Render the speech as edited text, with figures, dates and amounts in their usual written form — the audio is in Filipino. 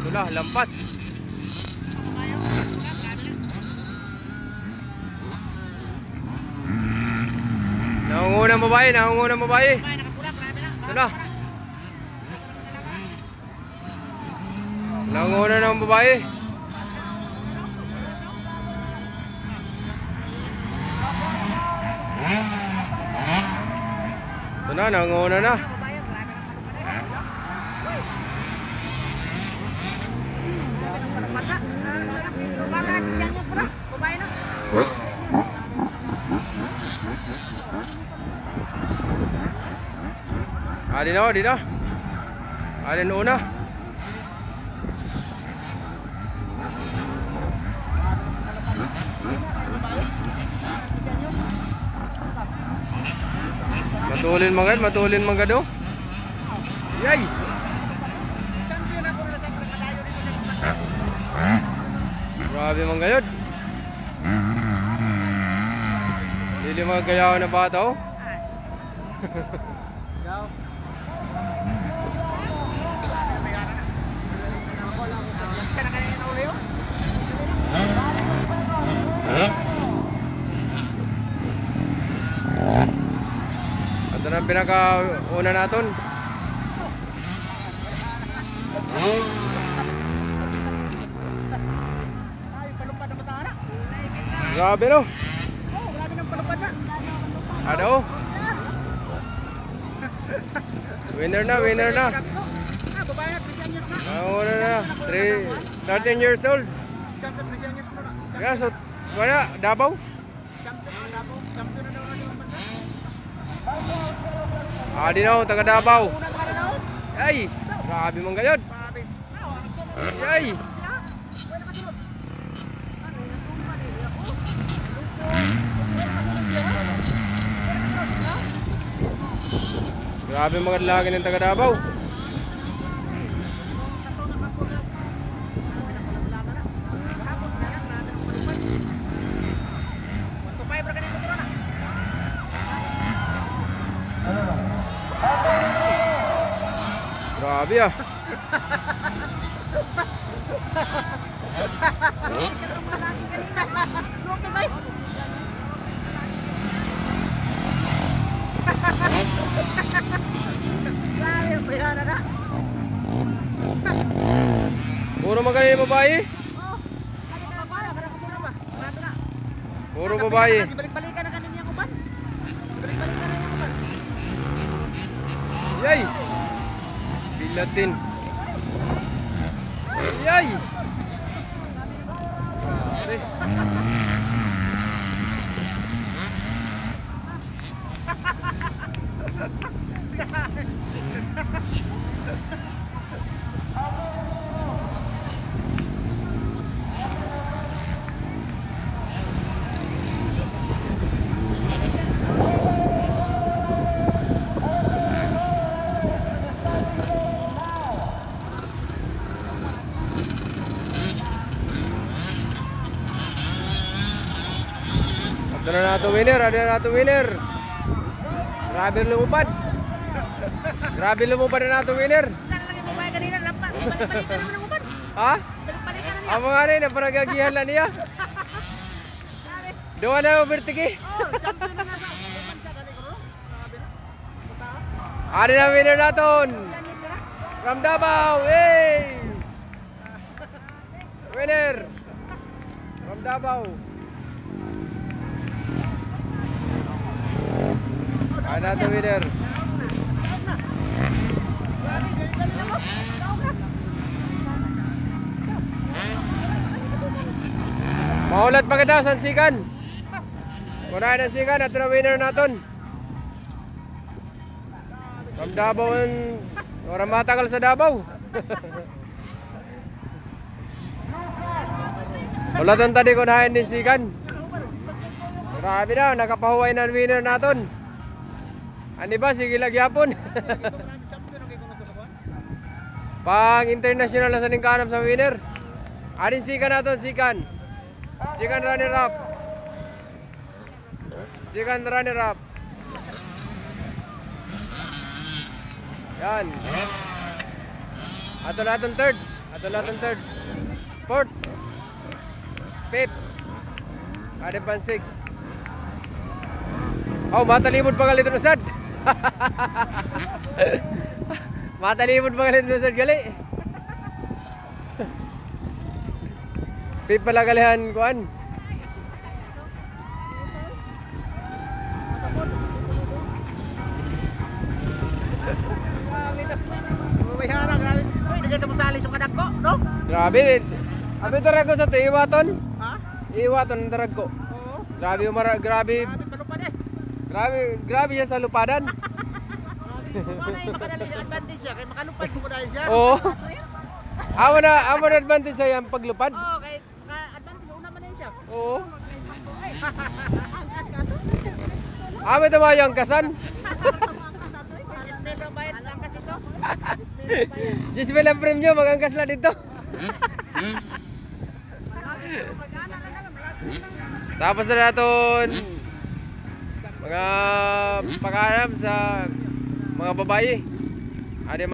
Ito na, lampas. Nangungunang babae, nangungunang babae. Ito na. Nangungunang ng babae. Ito na, nangungunang na. Alin o, dito. Alin una. Matulin magad o. Yay! Grabe manggayod. Dili magayaw na bata o. Ito na pinaka-una natin. Grabe no? Grabe ng palupad na. Ano? Winner na, winner na. Babae na, 13 years na. Una na, 13 years old. Champion, 13 years na. Yeah, so, wala, Davao? Champion na daw na yung bansa. Di na, taga Davao. Una pa na daw. Ay, grabe mong gayod. Grabe. Ay. Grabe mga lagi ng taga Davao. Grabe ah. Puro magaling babae? Puro babae. Balik-balikan na kanina yung kuban. Balik-balikan na yung kuban. Yay! Bilatin. Yay! Ada na nato winner, ada na nato winner. Grabe lumupad. Grabe lumupad na nato winner. Lagi mo ba kanina lampas? Balik-balikan naman ang kuban. Ha? Balik-balikan na niya. Amo nga rin, naparagihan lang niya. Doon na overtake. Oh, champion na nga sa kuban siya dali ko. Grabe na. Ada na winner naton. From Davao, hey! Winner. From Davao. Ada nato winner. Maulat pa kita sa sikan. Kunain ang sikan at na winner naton. From Davao and orang matagal sa Davao. Ulatan tadi kunain din sikan. Grabe na, nakapahuway na winner naton. Ani ba, sige lagi hapon. Pang international na sa ningkanam sa winner. Adin sikan naton, sikan. Sikan runner up. Sikan runner up. Yan. Ato naton third. Ato natin third. Fourth. Fifth. Ada pan 6. Oh, matalimod pa galit usad. Matalimod pa galit usad gali. Fifth pala galihan kuan. Bumayara, grabe. Uy, nagay ka mo sa alis yung kanak ko, no? Grabe. Abi tarag ko sa to iwaton. Ha? Iwaton ang tarag ko. Oo. Grabe grabe. Grabe, palupad eh. Grabe siya sa lupadan. Paano yung makadali sa advantage siya? Kaya makalupad mo ko dahil siya. Oo. Amo na advantage sa yung paglupad. Oo, kaya advantage una man yan siya. Oo. Amo tama yung kasan. Smell ang bayad lang kasi ito. Just bilang premium magangkas na dito. Tapos na natin mga pakaram sa mga babae. Ada